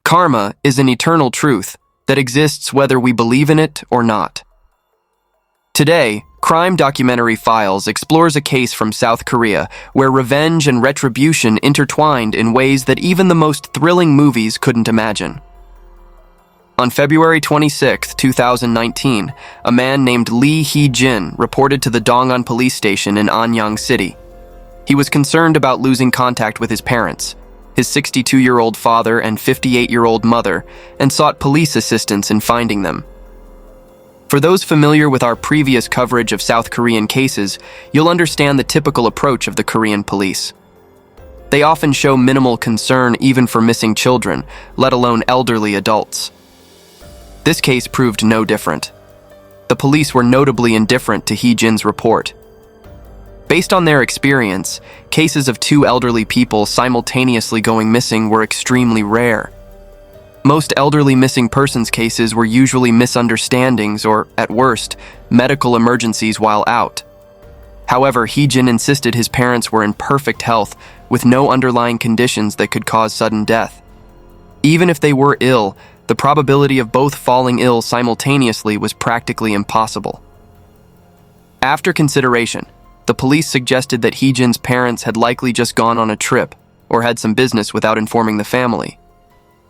Karma is an eternal truth that exists whether we believe in it or not. Today, Crime Documentary Files explores a case from South Korea where revenge and retribution intertwined in ways that even the most thrilling movies couldn't imagine. On February 26, 2019, a man named Lee Hee-jin reported to the Dongwon police station in Anyang City. He was concerned about losing contact with his parents, his 62-year-old father and 58-year-old mother, and sought police assistance in finding them. For those familiar with our previous coverage of South Korean cases, you'll understand the typical approach of the Korean police. They often show minimal concern even for missing children, let alone elderly adults. This case proved no different. The police were notably indifferent to Hee-jin's report. Based on their experience, cases of two elderly people simultaneously going missing were extremely rare. Most elderly missing persons cases were usually misunderstandings or, at worst, medical emergencies while out. However, Hee-jin insisted his parents were in perfect health with no underlying conditions that could cause sudden death. Even if they were ill, the probability of both falling ill simultaneously was practically impossible. After consideration, the police suggested that Hee-jin's parents had likely just gone on a trip or had some business without informing the family.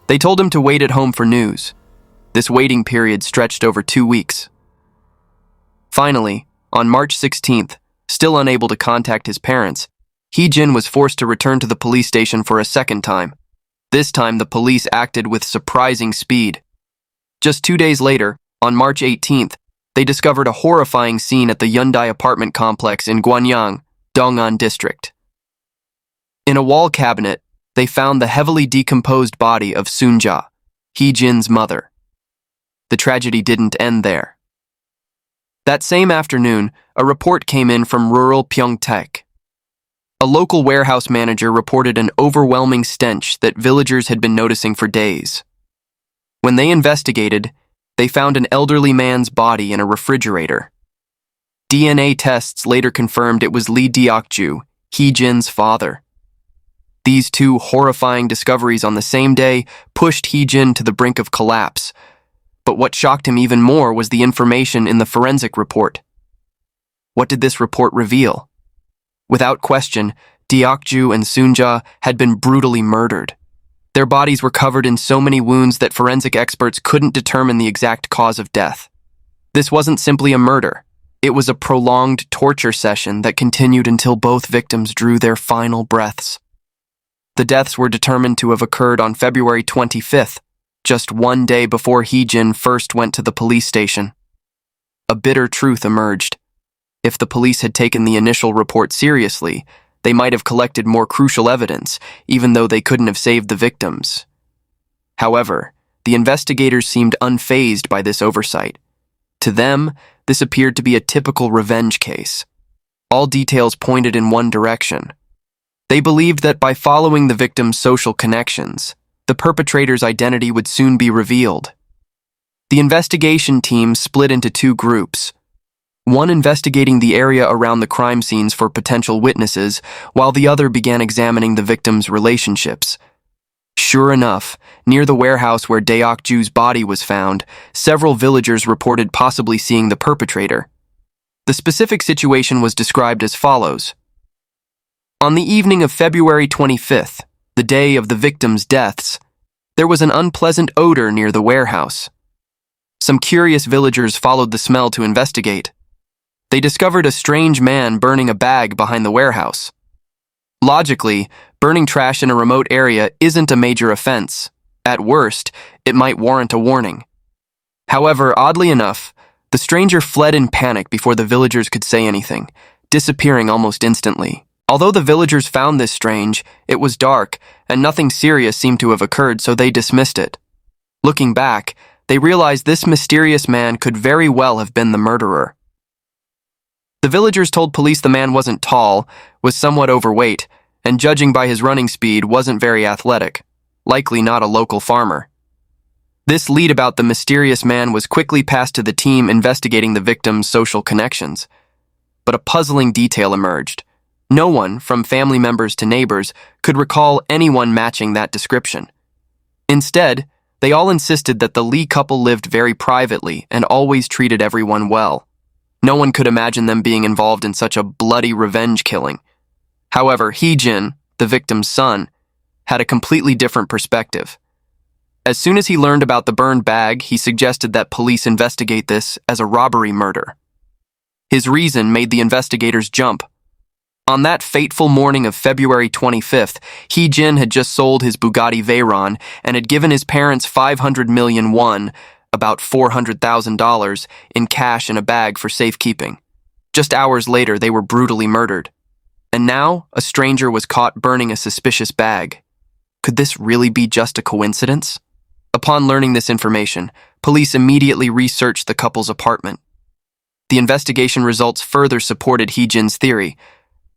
They told him to wait at home for news. This waiting period stretched over 2 weeks. Finally, on March 16th, still unable to contact his parents, Hee-jin was forced to return to the police station for a second time. This time, the police acted with surprising speed. Just 2 days later, on March 18th, they discovered a horrifying scene at the Hyundai apartment complex in Gwangyang, Dongwon District. In a wall cabinet, they found the heavily decomposed body of Soon-ja, Hee-jin's mother. The tragedy didn't end there. That same afternoon, a report came in from rural Pyeongtaek. A local warehouse manager reported an overwhelming stench that villagers had been noticing for days. When they investigated, they found an elderly man's body in a refrigerator. DNA tests later confirmed it was Lee Deok-ju, Hee-jin's father. These two horrifying discoveries on the same day pushed Hee-jin to the brink of collapse. But what shocked him even more was the information in the forensic report. What did this report reveal? Without question, Deok-ju and Soon-ja had been brutally murdered. Their bodies were covered in so many wounds that forensic experts couldn't determine the exact cause of death. This wasn't simply a murder. It was a prolonged torture session that continued until both victims drew their final breaths. The deaths were determined to have occurred on February 25th, just 1 day before Hee-jin first went to the police station. A bitter truth emerged. If the police had taken the initial report seriously, they might have collected more crucial evidence, even though they couldn't have saved the victims. However, the investigators seemed unfazed by this oversight. To them, this appeared to be a typical revenge case. All details pointed in one direction. They believed that by following the victim's social connections, the perpetrator's identity would soon be revealed. The investigation team split into 2 groups, one investigating the area around the crime scenes for potential witnesses, while the other began examining the victims' relationships. Sure enough, near the warehouse where Deok-ju's body was found, several villagers reported possibly seeing the perpetrator. The specific situation was described as follows. On the evening of February 25th, the day of the victims' deaths, there was an unpleasant odor near the warehouse. Some curious villagers followed the smell to investigate. They discovered a strange man burning a bag behind the warehouse. Logically, burning trash in a remote area isn't a major offense. At worst, it might warrant a warning. However, oddly enough, the stranger fled in panic before the villagers could say anything, disappearing almost instantly. Although the villagers found this strange, it was dark, and nothing serious seemed to have occurred, so they dismissed it. Looking back, they realized this mysterious man could very well have been the murderer. The villagers told police the man wasn't tall, was somewhat overweight, and judging by his running speed, wasn't very athletic, likely not a local farmer. This lead about the mysterious man was quickly passed to the team investigating the victim's social connections. But a puzzling detail emerged. No one, from family members to neighbors, could recall anyone matching that description. Instead, they all insisted that the Lee couple lived very privately and always treated everyone well. No one could imagine them being involved in such a bloody revenge killing. However, Hee-jin, the victim's son, had a completely different perspective. As soon as he learned about the burned bag, he suggested that police investigate this as a robbery murder. His reason made the investigators jump. On that fateful morning of February 25th, Hee-jin had just sold his Bugatti Veyron and had given his parents 500 million won, about $400,000, in cash in a bag for safekeeping. Just hours later, they were brutally murdered. And now, a stranger was caught burning a suspicious bag. Could this really be just a coincidence? Upon learning this information, police immediately researched the couple's apartment. The investigation results further supported Hee-jin's theory.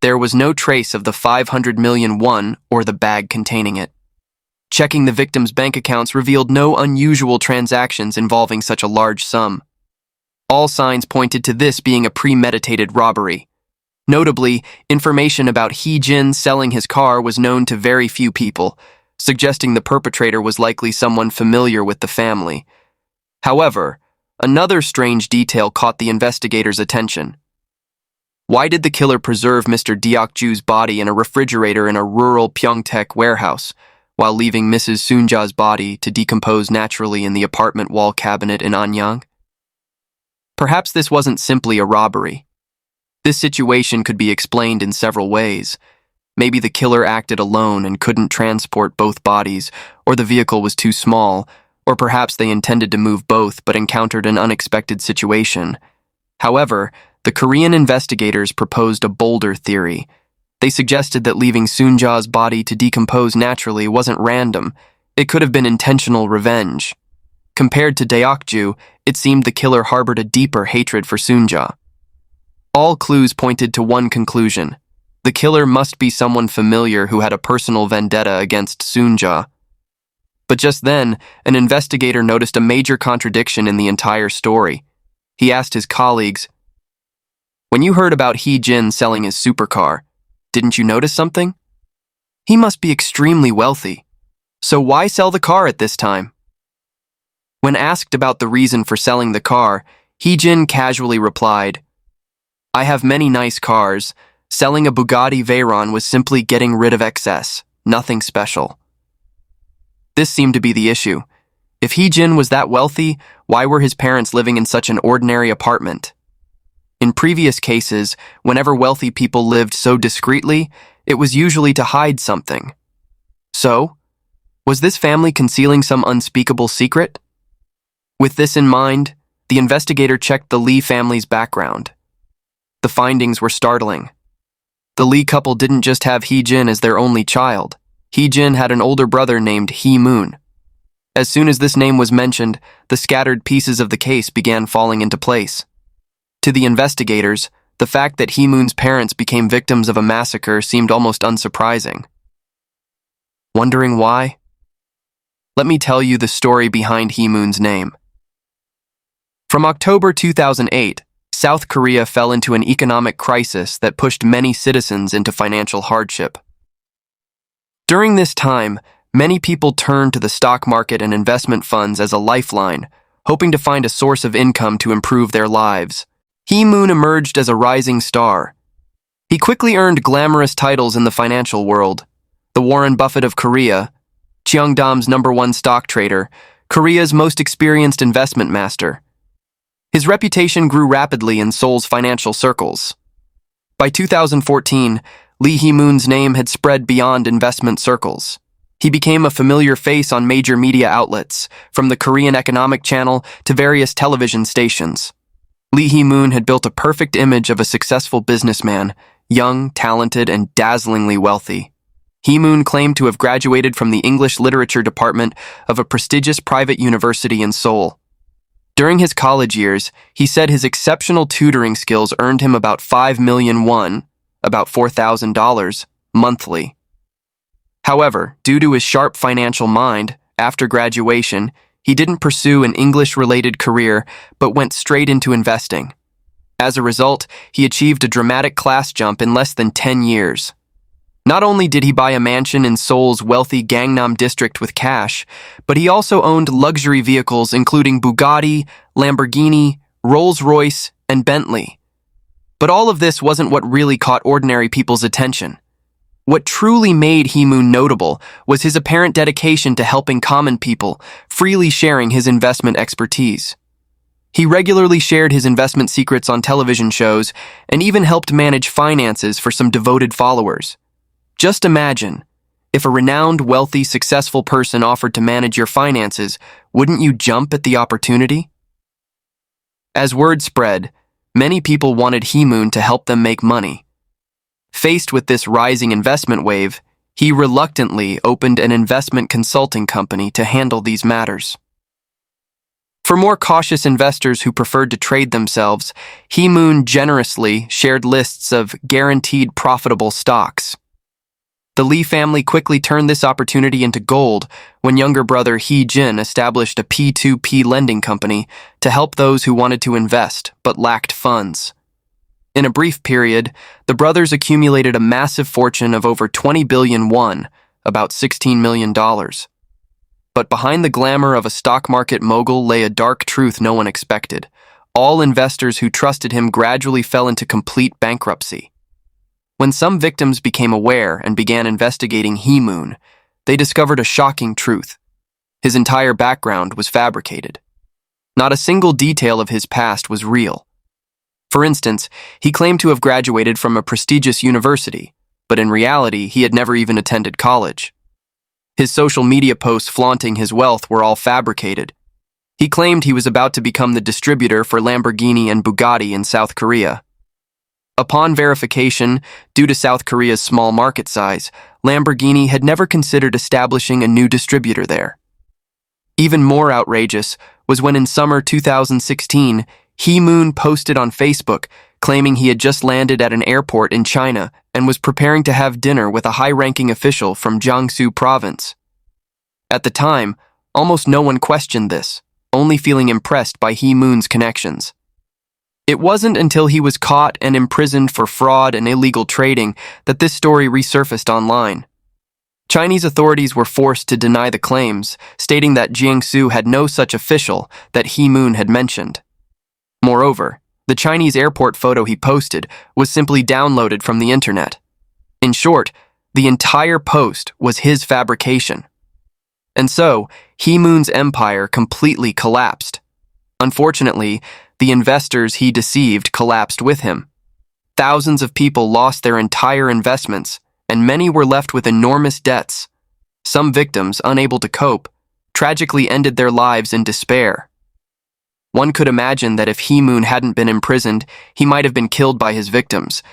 There was no trace of the 500 million won or the bag containing it. Checking the victim's bank accounts revealed no unusual transactions involving such a large sum. All signs pointed to this being a premeditated robbery. Notably, information about Hee-jin selling his car was known to very few people, suggesting the perpetrator was likely someone familiar with the family. However, another strange detail caught the investigators' attention. Why did the killer preserve Mr. Deok-ju's body in a refrigerator in a rural Pyeongtaek warehouse, while leaving Mrs. Soonja's body to decompose naturally in the apartment wall cabinet in Anyang? Perhaps this wasn't simply a robbery. This situation could be explained in several ways. Maybe the killer acted alone and couldn't transport both bodies, or the vehicle was too small, or perhaps they intended to move both but encountered an unexpected situation. However, the Korean investigators proposed a bolder theory. They suggested that leaving Soonja's body to decompose naturally wasn't random. It could have been intentional revenge. Compared to Deok-ju, it seemed the killer harbored a deeper hatred for Soonja. All clues pointed to one conclusion. The killer must be someone familiar who had a personal vendetta against Soonja. But just then, an investigator noticed a major contradiction in the entire story. He asked his colleagues, "When you heard about Hee-jin selling his supercar, didn't you notice something? He must be extremely wealthy. So why sell the car at this time?" When asked about the reason for selling the car, Hee-jin casually replied, "I have many nice cars. Selling a Bugatti Veyron was simply getting rid of excess, nothing special." This seemed to be the issue. If Hee-jin was that wealthy, why were his parents living in such an ordinary apartment? In previous cases, whenever wealthy people lived so discreetly, it was usually to hide something. So, was this family concealing some unspeakable secret? With this in mind, the investigator checked the Lee family's background. The findings were startling. The Lee couple didn't just have Hee-jin as their only child. Hee-jin had an older brother named Hee-moon. As soon as this name was mentioned, the scattered pieces of the case began falling into place. To the investigators, the fact that Hee-moon's parents became victims of a massacre seemed almost unsurprising. Wondering why? Let me tell you the story behind Hee-moon's name. From October 2008, South Korea fell into an economic crisis that pushed many citizens into financial hardship. During this time, many people turned to the stock market and investment funds as a lifeline, hoping to find a source of income to improve their lives. Hee-moon emerged as a rising star. He quickly earned glamorous titles in the financial world: the Warren Buffett of Korea, Cheongdam's #1 stock trader, Korea's most experienced investment master. His reputation grew rapidly in Seoul's financial circles. By 2014, Lee Hee-moon's name had spread beyond investment circles. He became a familiar face on major media outlets, from the Korean Economic Channel to various television stations. Lee Hee-moon had built a perfect image of a successful businessman, young, talented, and dazzlingly wealthy. Hee-moon claimed to have graduated from the English Literature department of a prestigious private university in Seoul. During his college years, he said his exceptional tutoring skills earned him about 5 million won, about $4,000, monthly. However, due to his sharp financial mind, after graduation, he didn't pursue an English-related career but went straight into investing. As a result, he achieved a dramatic class jump in less than 10 years. Not only did he buy a mansion in Seoul's wealthy Gangnam district with cash, but he also owned luxury vehicles including Bugatti, Lamborghini, Rolls-Royce, and Bentley. But all of this wasn't what really caught ordinary people's attention. What truly made Hee-moon notable was his apparent dedication to helping common people, freely sharing his investment expertise. He regularly shared his investment secrets on television shows and even helped manage finances for some devoted followers. Just imagine, if a renowned, wealthy, successful person offered to manage your finances, wouldn't you jump at the opportunity? As word spread, many people wanted Hee-moon to help them make money. Faced with this rising investment wave, he reluctantly opened an investment consulting company to handle these matters. For more cautious investors who preferred to trade themselves, Hee-moon generously shared lists of guaranteed profitable stocks. The Lee family quickly turned this opportunity into gold when younger brother Hee-jin established a P2P lending company to help those who wanted to invest but lacked funds. In a brief period, the brothers accumulated a massive fortune of over 20 billion won, about $16 million. But behind the glamour of a stock market mogul lay a dark truth no one expected. All investors who trusted him gradually fell into complete bankruptcy. When some victims became aware and began investigating Hee-moon, they discovered a shocking truth. His entire background was fabricated. Not a single detail of his past was real. For instance, he claimed to have graduated from a prestigious university, but in reality, he had never even attended college. His social media posts flaunting his wealth were all fabricated. He claimed he was about to become the distributor for Lamborghini and Bugatti in South Korea. Upon verification, due to South Korea's small market size, Lamborghini had never considered establishing a new distributor there. Even more outrageous was when in summer 2016, Hee-moon posted on Facebook claiming he had just landed at an airport in China and was preparing to have dinner with a high-ranking official from Jiangsu province. At the time, almost no one questioned this, only feeling impressed by Hee-moon's connections. It wasn't until he was caught and imprisoned for fraud and illegal trading that this story resurfaced online. Chinese authorities were forced to deny the claims, stating that Jiangsu had no such official that Hee-moon had mentioned. Moreover, the Chinese airport photo he posted was simply downloaded from the internet. In short, the entire post was his fabrication. And so, Hee-moon's empire completely collapsed. Unfortunately, the investors he deceived collapsed with him. Thousands of people lost their entire investments, and many were left with enormous debts. Some victims, unable to cope, tragically ended their lives in despair. One could imagine that if Hee-moon hadn't been imprisoned, he might have been killed by his victims.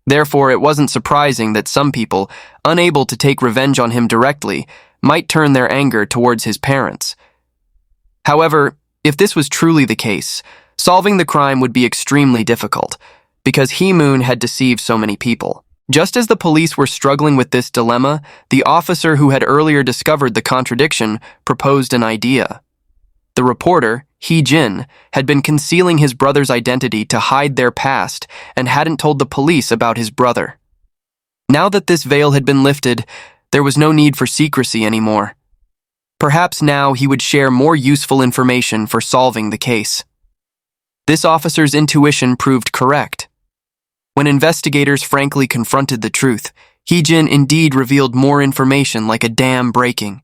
Therefore, it wasn't surprising that some people, unable to take revenge on him directly, might turn their anger towards his parents. However, if this was truly the case, solving the crime would be extremely difficult, because Hee-moon had deceived so many people. Just as the police were struggling with this dilemma, the officer who had earlier discovered the contradiction proposed an idea. The reporter, Hee-jin, had been concealing his brother's identity to hide their past and hadn't told the police about his brother. Now that this veil had been lifted, there was no need for secrecy anymore. Perhaps now he would share more useful information for solving the case. This officer's intuition proved correct. When investigators frankly confronted the truth, Hee-jin indeed revealed more information like a dam breaking.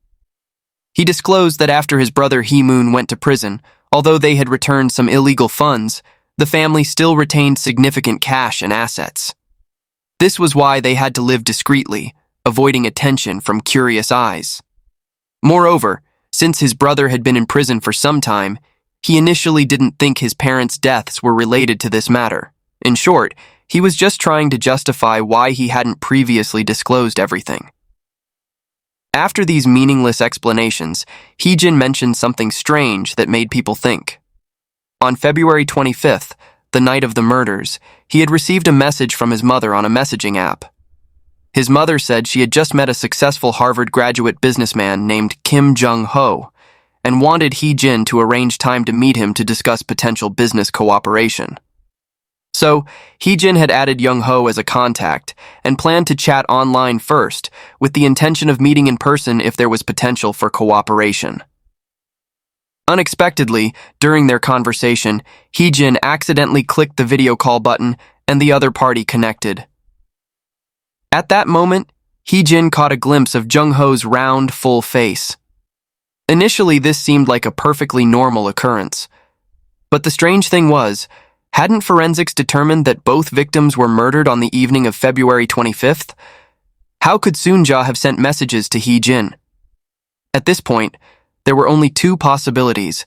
He disclosed that after his brother Hee-moon went to prison, although they had returned some illegal funds, the family still retained significant cash and assets. This was why they had to live discreetly, avoiding attention from curious eyes. Moreover, since his brother had been in prison for some time, he initially didn't think his parents' deaths were related to this matter. In short, he was just trying to justify why he hadn't previously disclosed everything. After these meaningless explanations, Hee-jin mentioned something strange that made people think. On February 25th, the night of the murders, he had received a message from his mother on a messaging app. His mother said she had just met a successful Harvard graduate businessman named Kim Jung-ho and wanted Hee-jin to arrange time to meet him to discuss potential business cooperation. So, Hee-jin had added Young-ho as a contact and planned to chat online first, with the intention of meeting in person if there was potential for cooperation. Unexpectedly, during their conversation, Hee-jin accidentally clicked the video call button and the other party connected. At that moment, Hee-jin caught a glimpse of Jung-ho's round, full face. Initially, this seemed like a perfectly normal occurrence. But the strange thing was, hadn't forensics determined that both victims were murdered on the evening of February 25th? How could Soon-ja have sent messages to Hee-jin? At this point, there were only two possibilities.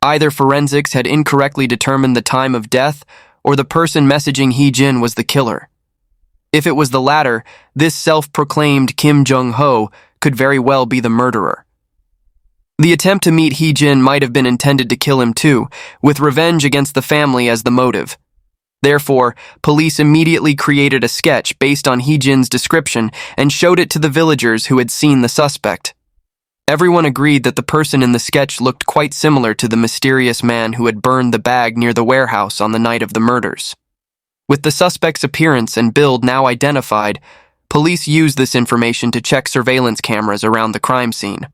Either forensics had incorrectly determined the time of death, or the person messaging Hee-jin was the killer. If it was the latter, this self-proclaimed Kim Jung-ho could very well be the murderer. The attempt to meet Hee-jin might have been intended to kill him too, with revenge against the family as the motive. Therefore, police immediately created a sketch based on Hee-jin's description and showed it to the villagers who had seen the suspect. Everyone agreed that the person in the sketch looked quite similar to the mysterious man who had burned the bag near the warehouse on the night of the murders. With the suspect's appearance and build now identified, police used this information to check surveillance cameras around the crime scene.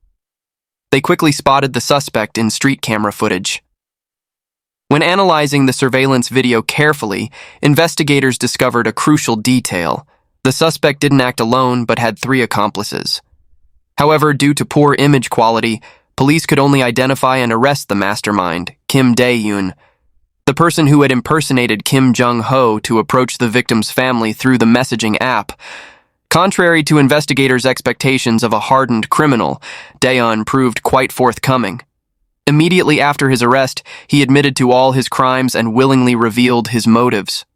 They quickly spotted the suspect in street camera footage. When analyzing the surveillance video carefully, investigators discovered a crucial detail. The suspect didn't act alone but had 3 accomplices. However, due to poor image quality, police could only identify and arrest the mastermind, Kim Dae-yoon, the person who had impersonated Kim Jung-ho to approach the victim's family through the messaging app. Contrary to investigators' expectations of a hardened criminal, Dae-yeon proved quite forthcoming. Immediately after his arrest, he admitted to all his crimes and willingly revealed his motives.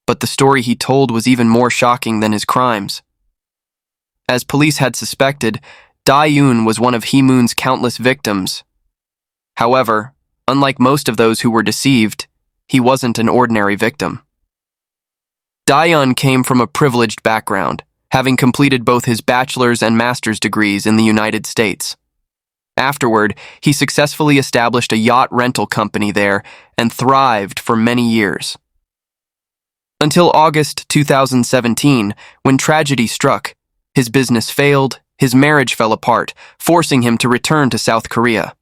But the story he told was even more shocking than his crimes. As police had suspected, Dae-yoon was one of Hee-moon's countless victims. However, unlike most of those who were deceived, he wasn't an ordinary victim. Dae-yeon came from a privileged background, having completed both his bachelor's and master's degrees in the United States. Afterward, he successfully established a yacht rental company there and thrived for many years. Until August 2017, when tragedy struck, his business failed, his marriage fell apart, forcing him to return to South Korea.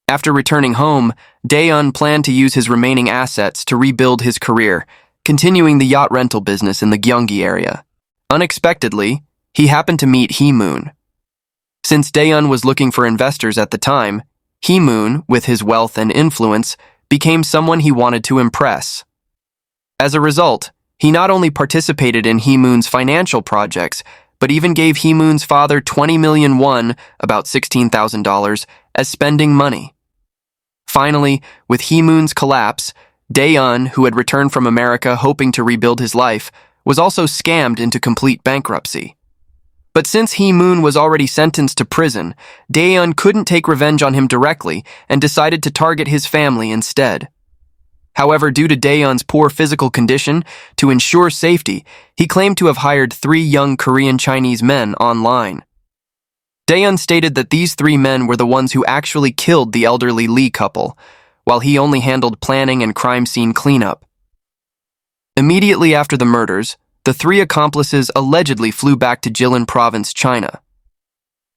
After returning home, Dae-yeon planned to use his remaining assets to rebuild his career, continuing the yacht rental business in the Gyeonggi area. Unexpectedly, he happened to meet Hee-moon. Since Dae-yeon was looking for investors at the time, Hee-moon, with his wealth and influence, became someone he wanted to impress. As a result, he not only participated in Hee-moon's financial projects, but even gave Hee-moon's father 20 million won, about $16,000, as spending money. Finally, with Hee-moon's collapse, Dae-yeon, who had returned from America hoping to rebuild his life, was also scammed into complete bankruptcy. But since Hee-moon was already sentenced to prison, Dae-yeon couldn't take revenge on him directly and decided to target his family instead. However, due to Dae-yeon's poor physical condition, to ensure safety, he claimed to have hired 3 young Korean Chinese men online. Dae-yeon stated that these 3 men were the ones who actually killed the elderly Lee couple, while he only handled planning and crime scene cleanup. Immediately after the murders, the 3 accomplices allegedly flew back to Jilin Province, China.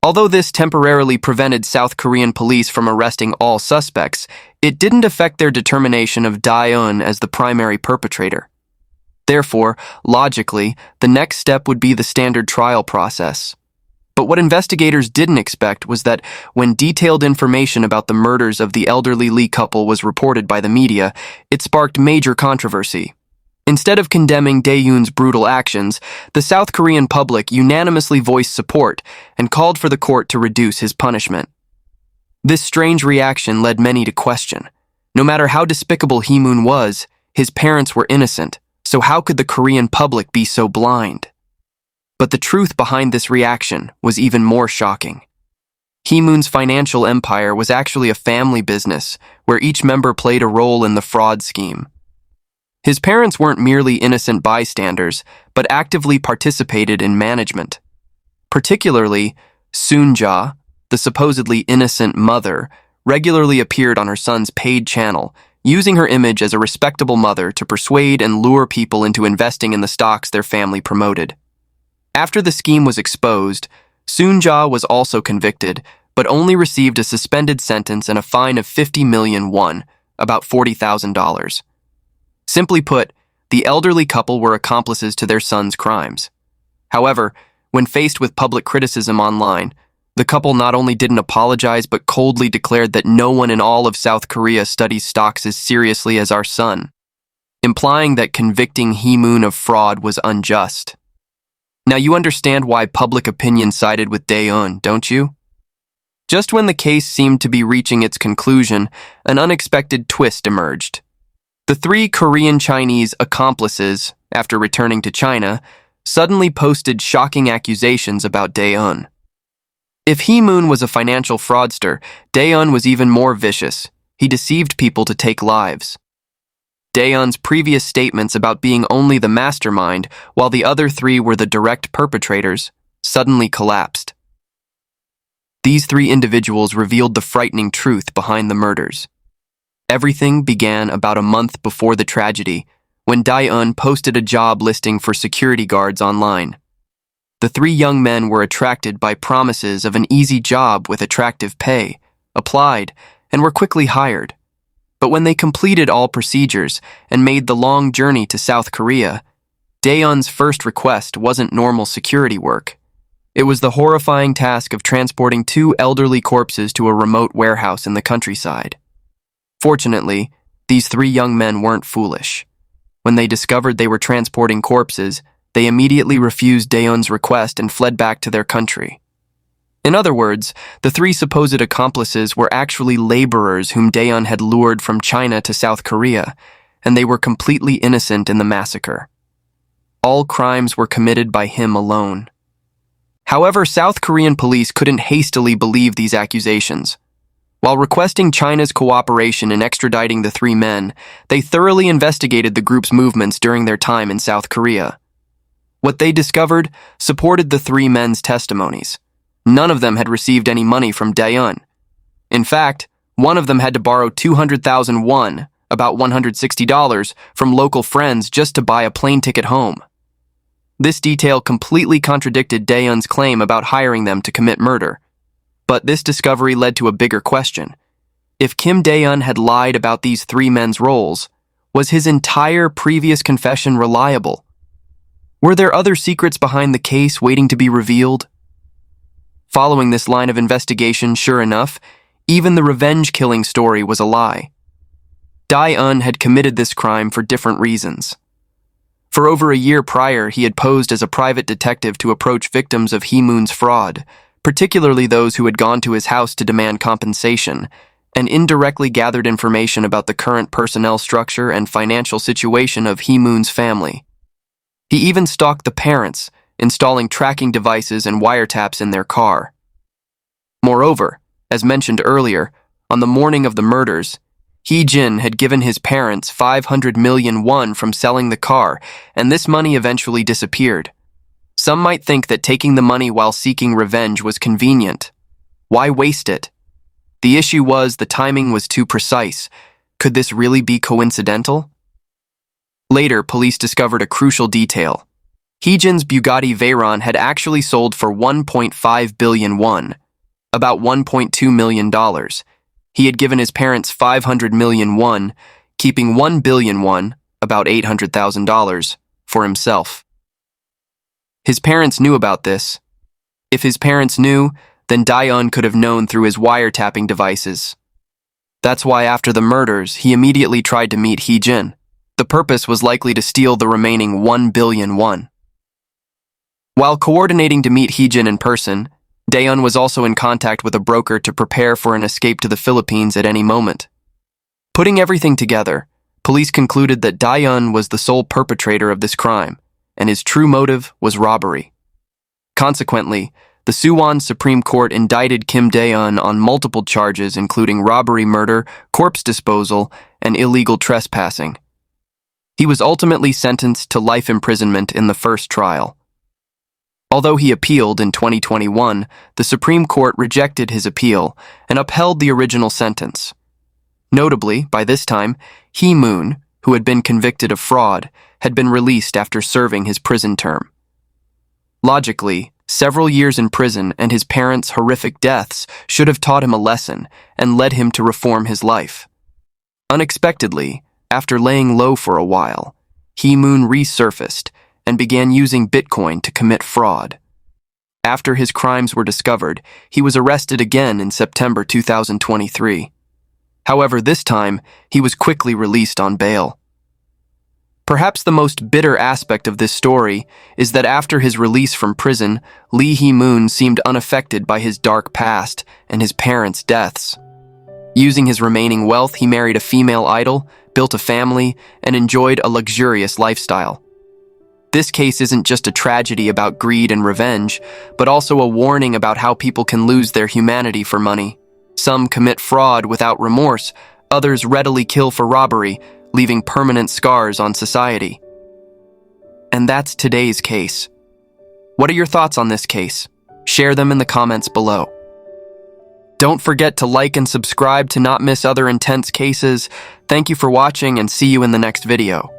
Although this temporarily prevented South Korean police from arresting all suspects, it didn't affect their determination of Dae-yeon as the primary perpetrator. Therefore, logically, the next step would be the standard trial process. But what investigators didn't expect was that when detailed information about the murders of the elderly Lee couple was reported by the media, it sparked major controversy. Instead of condemning Dae-yeon's brutal actions, the South Korean public unanimously voiced support and called for the court to reduce his punishment. This strange reaction led many to question. No matter how despicable Hee-moon was, his parents were innocent, so how could the Korean public be so blind? But the truth behind this reaction was even more shocking. Hee-moon's financial empire was actually a family business where each member played a role in the fraud scheme. His parents weren't merely innocent bystanders, but actively participated in management. Particularly, Soon-ja, the supposedly innocent mother, regularly appeared on her son's paid channel, using her image as a respectable mother to persuade and lure people into investing in the stocks their family promoted. After the scheme was exposed, Soon-ja was also convicted, but only received a suspended sentence and a fine of 50 million won, about $40,000. Simply put, the elderly couple were accomplices to their son's crimes. However, when faced with public criticism online, the couple not only didn't apologize but coldly declared that no one in all of South Korea studies stocks as seriously as our son, implying that convicting Hee-moon of fraud was unjust. Now you understand why public opinion sided with Dae-eun, don't you? Just when the case seemed to be reaching its conclusion, an unexpected twist emerged. The three Korean-Chinese accomplices, after returning to China, suddenly posted shocking accusations about Dae-eun. If Hee-moon was a financial fraudster, Dae-eun was even more vicious. He deceived people to take lives. Dae-eun's previous statements about being only the mastermind, while the other three were the direct perpetrators, suddenly collapsed. These three individuals revealed the frightening truth behind the murders. Everything began about a month before the tragedy, when Dae-eun posted a job listing for security guards online. The three young men were attracted by promises of an easy job with attractive pay, applied, and were quickly hired. But when they completed all procedures and made the long journey to South Korea, Dae-eun's first request wasn't normal security work. It was the horrifying task of transporting two elderly corpses to a remote warehouse in the countryside. Fortunately, these three young men weren't foolish. When they discovered they were transporting corpses, they immediately refused Dae-eun's request and fled back to their country. In other words, the three supposed accomplices were actually laborers whom Dae-eun had lured from China to South Korea, and they were completely innocent in the massacre. All crimes were committed by him alone. However, South Korean police couldn't hastily believe these accusations. While requesting China's cooperation in extraditing the three men, they thoroughly investigated the group's movements during their time in South Korea. What they discovered supported the three men's testimonies. None of them had received any money from Dae-eun. In fact, one of them had to borrow 200,000 won, about $160, from local friends just to buy a plane ticket home. This detail completely contradicted Dae-eun's claim about hiring them to commit murder. But this discovery led to a bigger question. If Kim Dae-eun had lied about these three men's roles, was his entire previous confession reliable? Were there other secrets behind the case waiting to be revealed? Following this line of investigation, sure enough, even the revenge-killing story was a lie. Dae-eun had committed this crime for different reasons. For over a year prior, he had posed as a private detective to approach victims of Hee-moon's fraud, particularly those who had gone to his house to demand compensation, and indirectly gathered information about the current personnel structure and financial situation of Hee-moon's family. He even stalked the parents, installing tracking devices and wiretaps in their car. Moreover, as mentioned earlier, on the morning of the murders, Hee-jin had given his parents 500 million won from selling the car, and this money eventually disappeared. Some might think that taking the money while seeking revenge was convenient. Why waste it? The issue was the timing was too precise. Could this really be coincidental? Later, police discovered a crucial detail. Hee-jin's Bugatti Veyron had actually sold for 1.5 billion won, about $1.2 million. He had given his parents 500 million won, keeping 1 billion won, about $800,000, for himself. His parents knew about this. If his parents knew, then Dae-eun could have known through his wiretapping devices. That's why after the murders, he immediately tried to meet Hee-jin. The purpose was likely to steal the remaining 1 billion won. While coordinating to meet Hee-jin in person, Dae-eun was also in contact with a broker to prepare for an escape to the Philippines at any moment. Putting everything together, police concluded that Dae-eun was the sole perpetrator of this crime, and his true motive was robbery. Consequently, the Suwon Supreme Court indicted Kim Dae-eun on multiple charges including robbery, murder, corpse disposal, and illegal trespassing. He was ultimately sentenced to life imprisonment in the first trial. Although he appealed in 2021, the Supreme Court rejected his appeal and upheld the original sentence. Notably, by this time, Hee-moon, who had been convicted of fraud, had been released after serving his prison term. Logically, several years in prison and his parents' horrific deaths should have taught him a lesson and led him to reform his life. Unexpectedly, after laying low for a while, Hee-moon resurfaced and began using Bitcoin to commit fraud. After his crimes were discovered, he was arrested again in September 2023. However, this time, he was quickly released on bail. Perhaps the most bitter aspect of this story is that after his release from prison, Lee Hee-moon seemed unaffected by his dark past and his parents' deaths. Using his remaining wealth, he married a female idol, built a family, and enjoyed a luxurious lifestyle. This case isn't just a tragedy about greed and revenge, but also a warning about how people can lose their humanity for money. Some commit fraud without remorse, others readily kill for robbery, leaving permanent scars on society. And that's today's case. What are your thoughts on this case? Share them in the comments below. Don't forget to like and subscribe to not miss other intense cases. Thank you for watching and see you in the next video.